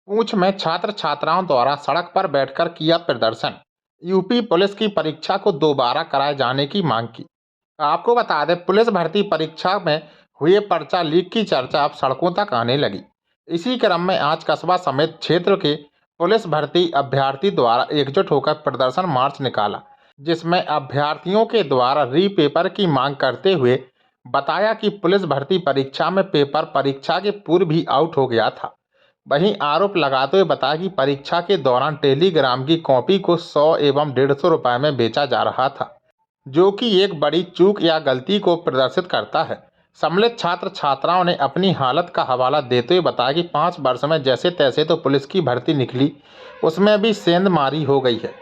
पूंछ में छात्र छात्राओं द्वारा सड़क पर बैठकर किया प्रदर्शन। यूपी पुलिस की परीक्षा को दोबारा कराए जाने की मांग की। आपको बता दें, पुलिस भर्ती परीक्षा में हुए पर्चा लीक की चर्चा अब सड़कों तक आने लगी। इसी क्रम में आज कस्बा समेत क्षेत्र के पुलिस भर्ती अभ्यर्थी द्वारा एकजुट होकर प्रदर्शन मार्च निकाला, जिसमें अभ्यर्थियों के द्वारा री पेपर की मांग करते हुए बताया कि पुलिस भर्ती परीक्षा में पेपर परीक्षा के पूर्व भी आउट हो गया था। वहीं आरोप लगाते हुए बताया कि परीक्षा के दौरान टेलीग्राम की कॉपी को 100 एवं 150 रुपए में बेचा जा रहा था, जो कि एक बड़ी चूक या गलती को प्रदर्शित करता है। सम्मिलित छात्र छात्राओं ने अपनी हालत का हवाला देते हुए बताया कि 5 वर्ष में जैसे तैसे तो पुलिस की भर्ती निकली, उसमें भी सेंधमारी हो गई है,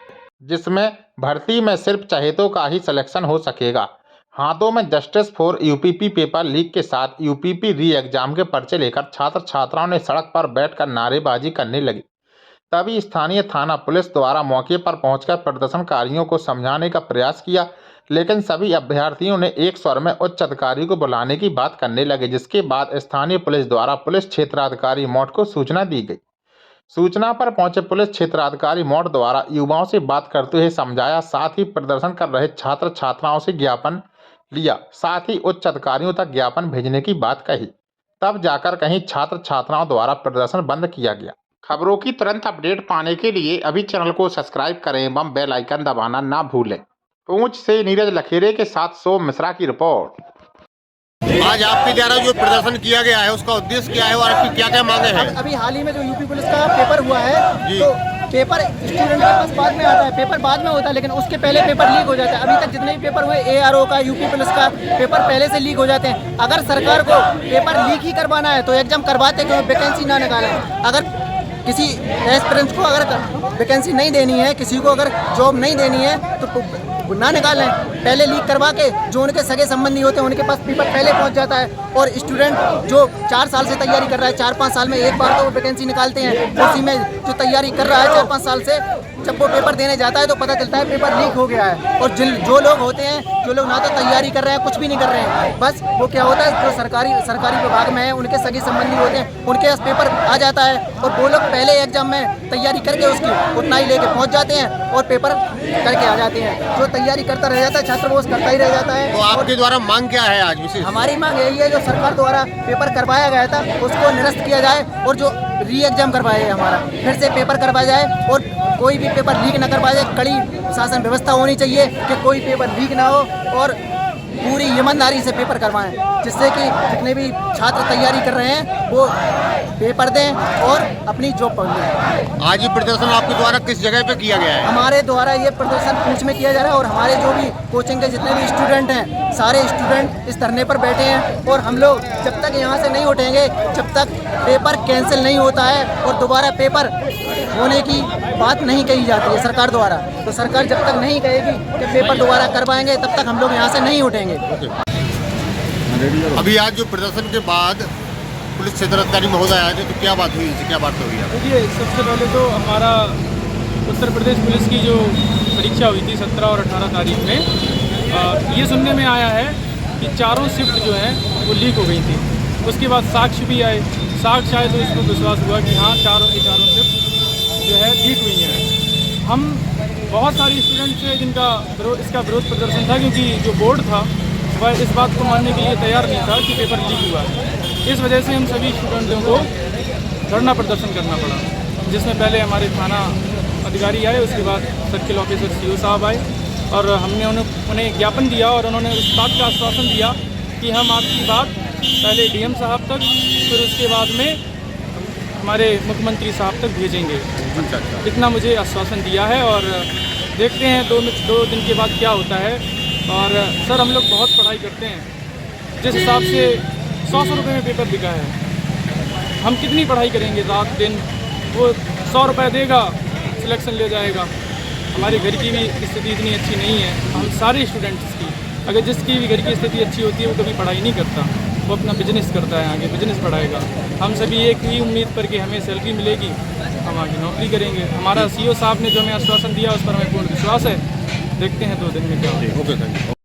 जिसमें भर्ती में सिर्फ चहेतों का ही सिलेक्शन हो सकेगा। हाथों में justice for UPP paper leak के साथ यूपीपी री एग्जाम के पर्चे लेकर छात्र छात्राओं ने सड़क पर बैठकर नारेबाजी करने लगी। तभी स्थानीय थाना पुलिस द्वारा मौके पर पहुंचकर प्रदर्शनकारियों को समझाने का प्रयास किया, लेकिन सभी अभ्यर्थियों ने एक स्वर में उच्च अधिकारी को बुलाने की बात करने लगे, जिसके बाद स्थानीय पुलिस द्वारा पुलिस क्षेत्राधिकारी मौट को सूचना दी गई। सूचना पर पहुंचे पुलिस क्षेत्राधिकारी मौट द्वारा युवाओं से बात करते हुए समझाया, साथ ही प्रदर्शन कर रहे छात्र छात्राओं से ज्ञापन लिया, साथ ही उच्च अधिकारियों तक ज्ञापन भेजने की बात कही। तब जाकर कहीं छात्र छात्राओं द्वारा प्रदर्शन बंद किया गया। खबरों की तुरंत अपडेट पाने के लिए अभी चैनल को सब्सक्राइब करें एवं बेल आइकन दबाना ना भूलें। पूंछ से नीरज लखेरे के साथ सोम मिश्रा की रिपोर्ट। आज आपके द्वारा जो प्रदर्शन किया गया है उसका उद्देश्य क्या है और आपकी क्या क्या मांगे हैं? अभी हाल ही में जो यूपी पुलिस का पेपर हुआ है, तो पेपर स्टूडेंट के पास बाद में आता है, पेपर बाद में होता है, लेकिन उसके पहले पेपर लीक हो जाता है। अभी तक जितने भी पेपर हुए एआरओ का, यूपी पुलिस का, पेपर पहले से लीक हो जाते हैं। अगर सरकार को पेपर लीक ही करवाना है तो एग्जाम करवाते क्यों, वैकेंसी ना निकालें। अगर किसी एस्पिरेंट्स को अगर वैकेंसी नहीं देनी है, किसी को अगर जॉब नहीं देनी है तो ना निकालें। पहले लीक करवा के जो उनके सगे संबंधी होते हैं उनके पास पेपर पहले पहुंच जाता है, और स्टूडेंट जो 4 साल से तैयारी कर रहा है, 4-5 साल में एक बार तो वो वैकेंसी निकालते हैं, उसी में जो तैयारी कर रहा है 4-5 साल से, जब वो पेपर देने जाता है तो पता चलता है पेपर लीक हो गया है। और जो लोग होते हैं, जो लोग ना तो तैयारी कर रहे हैं, कुछ भी नहीं कर रहे हैं, बस वो क्या होता है, जो सरकारी विभाग में है उनके सगे संबंधी होते हैं, उनके पास पेपर आ जाता है और वो लोग पहले एग्जाम में तैयारी करके उसकी उतना ही लेके पहुंच जाते हैं और पेपर करके आ जाते हैं। जो तैयारी करता रह जाता है छात्र वो करता ही रह जाता है। तो आपके द्वारा मांग क्या है आज विशेष? हमारी मांग यही है, जो सरकार द्वारा पेपर करवाया गया था उसको निरस्त किया जाए, और जो री एग्जाम करवाया है हमारा फिर से पेपर करवाया जाए, और कोई भी पेपर लीक न करवाया जाए। कड़ी शासन व्यवस्था होनी चाहिए कि कोई पेपर लीक ना हो, और पूरी ईमानदारी से पेपर करवाएं, जिससे कि जितने भी छात्र तैयारी कर रहे हैं वो पेपर दें और अपनी जॉब पकड़ लें। आज ये प्रदर्शन आपके द्वारा किस जगह पे किया गया है? हमारे द्वारा ये प्रदर्शन पूंछ में किया जा रहा है, और हमारे जो भी कोचिंग के जितने भी स्टूडेंट हैं, सारे स्टूडेंट इस धरने पर बैठे हैं, और हम लोग जब तक यहाँ से नहीं उठेंगे, जब तक पेपर कैंसिल नहीं होता है और दोबारा पेपर होने की बात नहीं कही जाती है सरकार द्वारा, तो सरकार जब तक नहीं कहेगी कि पेपर दोबारा करवाएंगे तब तक हम लोग यहाँ से नहीं उठेंगे। अभी आज जो प्रदर्शन के बाद पुलिस क्षेत्राधिकारी महोदय आए थे, तो क्या बात हुई, इनसे क्या बात हुई? देखिए, सबसे पहले तो हमारा उत्तर प्रदेश पुलिस की जो परीक्षा हुई थी 17 और 18 तारीख में, ये सुनने में आया है कि चारों शिफ्ट जो हैं वो लीक हो गई थी। उसके बाद साक्ष्य भी आए, साक्ष्य आए तो इसको विश्वास हुआ कि हाँ, चारों की चारों शिफ्ट जो है लीक हुई हैं। हम बहुत सारे स्टूडेंट थे जिनका इसका विरोध प्रदर्शन था, क्योंकि जो बोर्ड था वह इस बात को मानने के लिए तैयार नहीं था कि पेपर लीक हुआ है। इस वजह से हम सभी स्टूडेंटों को धरना प्रदर्शन करना पड़ा, जिसमें पहले हमारे थाना अधिकारी आए, उसके बाद सर्किल ऑफिसर सीओ साहब आए, और हमने उन्हें ज्ञापन दिया, और उन्होंने इस बात का आश्वासन दिया कि हम आपकी बात पहले डीएम साहब तक, फिर उसके बाद में हमारे मुख्यमंत्री साहब तक भेजेंगे। इतना मुझे आश्वासन दिया है, और देखते हैं 2 दिन के बाद क्या होता है। और सर, हम लोग बहुत पढ़ाई करते हैं, जिस हिसाब से 100 रुपये में पेपर बिका है, हम कितनी पढ़ाई करेंगे रात दिन? वो 100 रुपये देगा, सिलेक्शन ले जाएगा। हमारे घर की भी स्थिति इतनी अच्छी नहीं है, हम सारे स्टूडेंट्स की, अगर जिसकी भी घर की स्थिति अच्छी होती है वो कभी पढ़ाई नहीं करता, वो अपना बिजनेस करता है, आगे बिजनेस बढ़ाएगा। हम सभी एक ही उम्मीद पर कि हमें सैलरी मिलेगी, हम आगे नौकरी करेंगे। हमारा सीओ साहब ने जो हमें आश्वासन दिया उस पर हमें पूर्ण विश्वास है। देखते हैं 2 दिन में क्या होगा।